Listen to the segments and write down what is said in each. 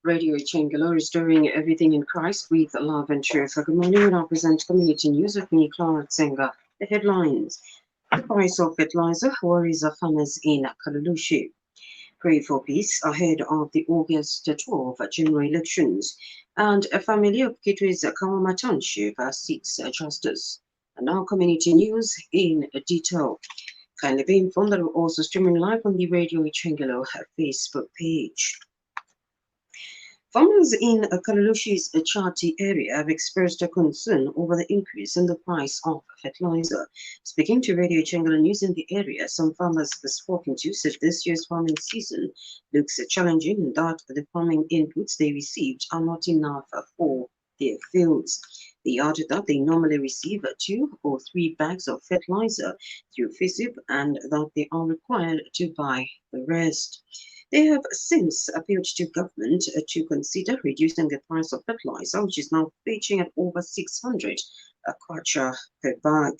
Radio Changalo, restoring everything in Christ with love and truth. Good morning, and I present community news with me, Clara Tsenga. The headlines: the price of fertilizer worries farmers in Kalalushi. Pray for peace ahead of the August 12 general elections. And a family of Kitwe's Kawama Township seeks justice. And now community news in detail. Kindly be informed that we're also streaming live on the Radio Changalo Facebook page. Farmers in Kalalushi's Chati area have expressed a concern over the increase in the price of fertilizer. Speaking to Radio Changala News in the area, some farmers spoken to said this year's farming season looks challenging and that the farming inputs they received are not enough for their fields. They added that they normally receive 2 or 3 bags of fertilizer through FISIP and that they are required to buy the rest. They have since appealed to government to consider reducing the price of fertilizer, which is now fetching at over 600 kwacha per bag.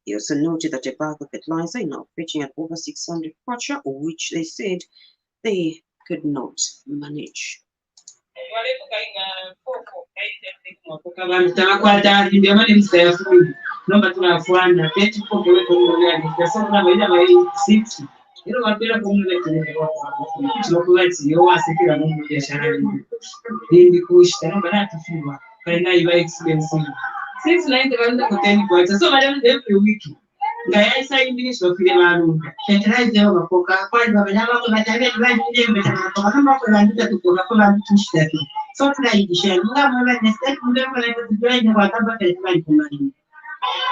They also noted that a bag of fertilizer is now fetching at over 600 kwacha, which they said they could not manage. Since 9 so madam every week. Ngaya sa English of Filipino. Fertilize your coca, quite Babama, but I get right in the so try to share.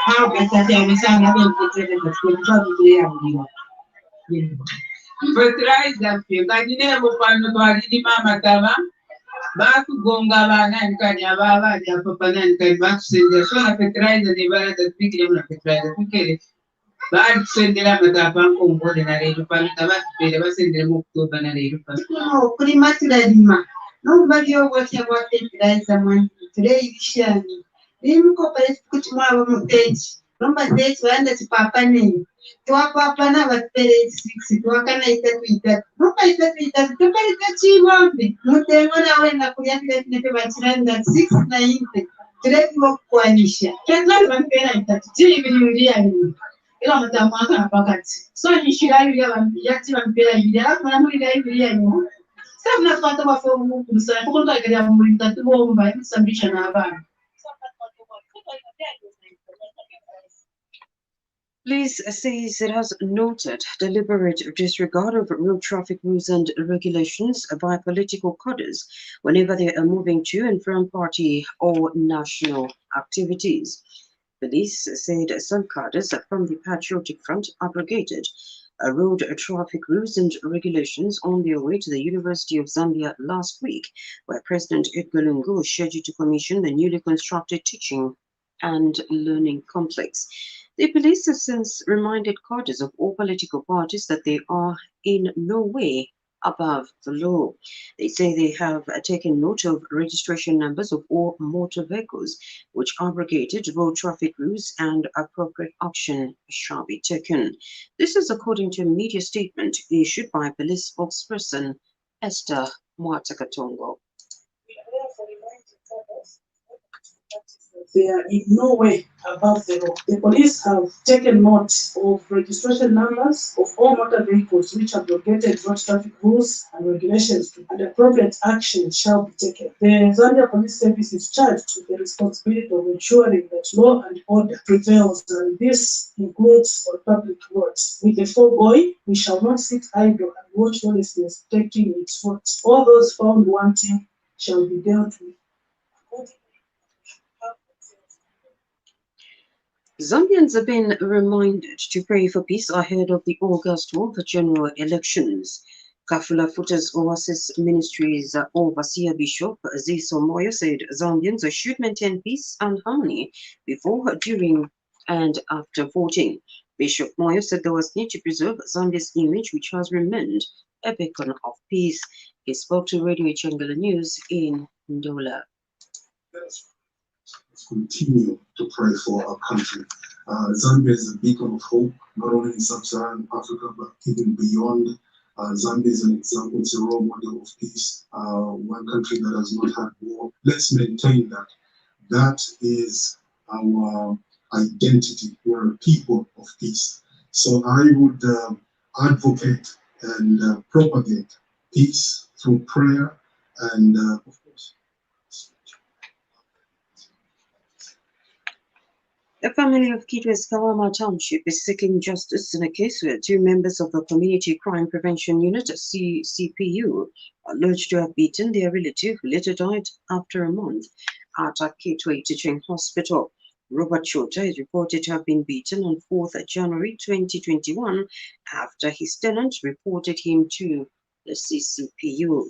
How better than we sang having fertilizer, but you never find the mama. Bakugonga abana nkani ababa ya papa nkani bakusendera so na fertilizer ne bala tatbiki na fertilizer tukere bakusendera matapa ngongole na lero pano tabakipere basendera mu October na lero pano kuri maturalima no bali obwatya bwa fertilizer mwan today ishani rimko pale kuchimwa abo muteji nomba teji wanda tipapa nini twapapa na batpere 6 twakana itatu nomba itatu tupere tachibombe mutengo na wenda kulyakile nepe bachiranda 6 na inte tureko kwanisha kenza bampera itatu chibiri yani ila matamaka pakati so nishirayo yati bampera ibiri akana muri ibiri yani sabna twata bafomu mukusa kuko kagera muri itatu bomba isambisha na abana. Police says it has noted deliberate disregard of road traffic rules and regulations by political cadres whenever they are moving to and from party or national activities. Police said some cadres from the Patriotic Front abrogated road traffic rules and regulations on their way to the University of Zambia last week, where President Edgar Lungu was scheduled to commission the newly constructed teaching and learning complex. The police have since reminded cadres of all political parties that they are in no way above the law. They say they have taken note of registration numbers of all motor vehicles which abrogated road traffic rules and appropriate action shall be taken. This is according to a media statement issued by police spokesperson Esther Mwatakatongo. They are in no way above the law. The police have taken note of registration numbers of all motor vehicles which have abrogated road traffic rules and regulations, and appropriate action shall be taken. The Zambia Police Service is charged with the responsibility of ensuring that law and order prevails, and this includes on public roads. With the foregoing, we shall not sit idle and watch lawlessness taking its route. All those found wanting shall be dealt with. Zambians have been reminded to pray for peace ahead of the August 12th general elections. Kafula Futa's Oasis Ministries overseer Bishop Ziso Moyo said Zambians should maintain peace and harmony before, during, and after voting. Bishop Moyo said there was need to preserve Zambia's image, which has remained a beacon of peace. He spoke to Radio Ichengela News in Ndola. Let's continue to pray for our country. Zambia is a beacon of hope, not only in sub-Saharan Africa, but even beyond. Zambia is an example, it's a role model of peace, one country that has not had war. Let's maintain that. That is our identity. We're a people of peace. So I would advocate and propagate peace through prayer and, of course, The family of Kitwe's Kawama Township is seeking justice in a case where 2 members of the Community Crime Prevention Unit, CPU, are alleged to have beaten their relative who later died after a month at a Kitwe Teaching Hospital. Robert Chota is reported to have been beaten on 4th January 2021 after his tenant reported him to the CCPU.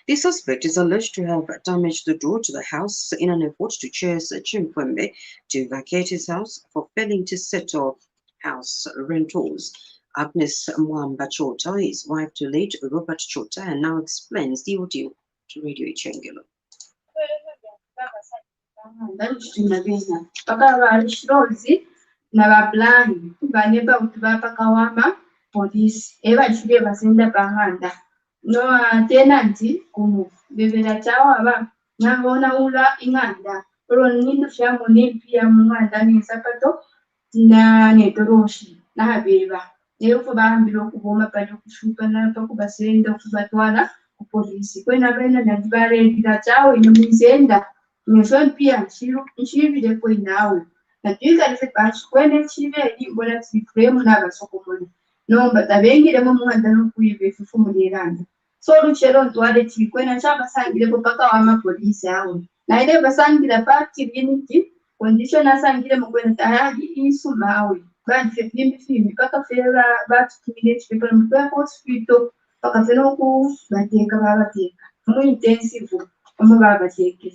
The suspect is alleged to have damaged the door to the house in an effort to chase Chimwembe to vacate his house for failing to settle house rentals. Agnes Mwamba Chota, his wife to late Robert Chota, now explains the audio to Radio Ichengelo. No tenanti kumu bebera chawa aba nabona ula inganda ro nindu shamu nimpia munganda ni sapato na netoroshi na habeba lero kubambira okuboma pali kushuka na pakubasenda okubatwala ku polisi kwena bena ndibale ndachawe nomizenda nyeso pia nshibire kwinawe natwika lise pashi kwene chibeli mbona tsifremu na basokomoni nomba tabengire mu mwanda no kuyibe fufu muliranda so luchero ntwale chikwena chabasangire kupaka wa mapolisi awo na ile basangira party unity condition asangire mukwena tayari isumawe banje fimbi paka fera batu kimile people mukwa hospital paka feno ku bateka babateka mu intensive omo babateka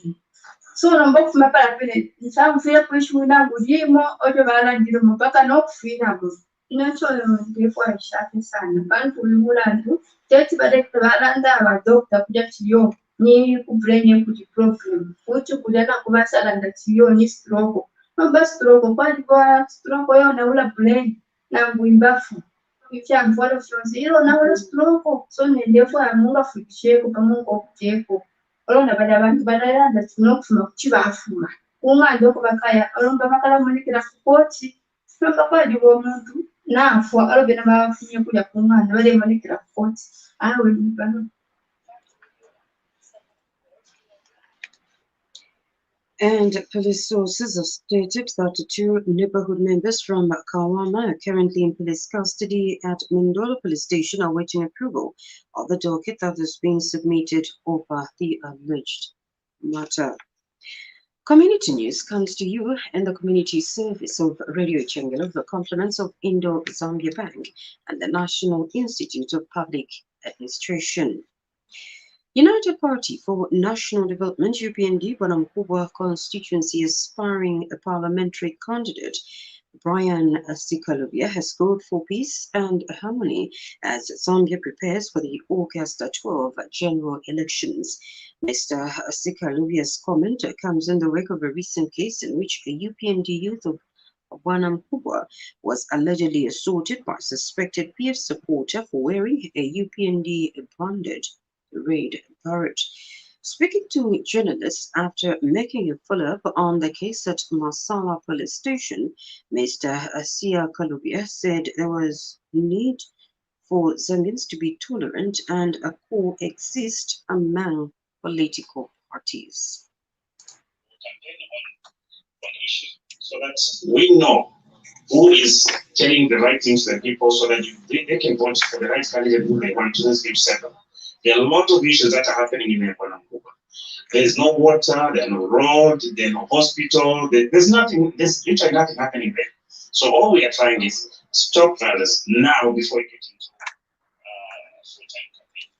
so nomba kufuma para pene nshamfira kwishuna ngurimo ojo balandire mupaka no kufina bo inacho ndefwa shafi sana bantu ulandu tete badekta balanda abadokta kuja kiyo ni kubrenya kuti problem ucho kujana kubasala ndakiyo ni stroke nomba stroke kwali kwa stroke yo na ula brain na nguimbafu icha mfano fronzi ilo na ula stroke so ndefwa munga fucheko pamungo kuteko olona bada abantu badalanda tinokufuma kuchibafuma umando kubakaya olomba bakala munikira kupoti nomba kwali omuntu nafwa alobena bafunye kulya kumwana bale manikira kupoti awe nibano. And police sources have stated that 2 neighborhood members from Kawama are currently in police custody at Mindolo Police Station awaiting approval of the docket that is being submitted over the alleged matter. Community news comes to you in the community service of Radio Ichengelo with the compliments of Indo-Zambia Bank and the National Institute of Public Administration. United Party for National Development, UPND, Bwana Mkubwa constituency aspiring parliamentary candidate Brian Sikalubia has called for peace and harmony as Zambia prepares for the August 12 general elections. Mr. Sikalubia's comment comes in the wake of a recent case in which a UPND youth of Bwana Mkubwa was allegedly assaulted by a suspected PF supporter for wearing a UPND branded red beret. Speaking to journalists after making a follow-up on the case at Masala Police Station, Mr. Asia Kalubia said there was need for Zambians to be tolerant and coexist among political parties. So that we know who is telling the right things to the people so that they can vote for the right candidate who they want to settle. There are a lot of issues that are happening in Bwana Mkubwa. There's no water, there's no road, there's no hospital, there's nothing, there's literally nothing happening there. So all we are trying is stop violence now before we get into full-time campaign.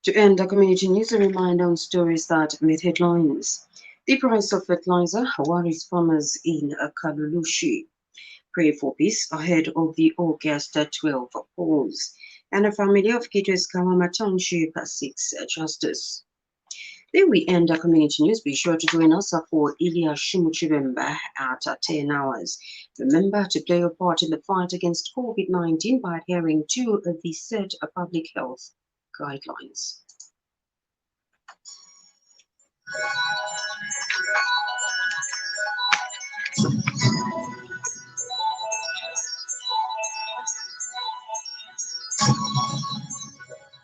To end the community news, a reminder on stories that made headlines. The price of fertilizer worries farmers in Kalulushi. pray for peace ahead of the August 12 polls. And a family of Kitwe's Kawama Township seeks justice. Then we end our community news. Be sure to join us for Ilya Shimuchibemba at 10 hours. Remember to play your part in the fight against COVID-19 by adhering to the set public health guidelines.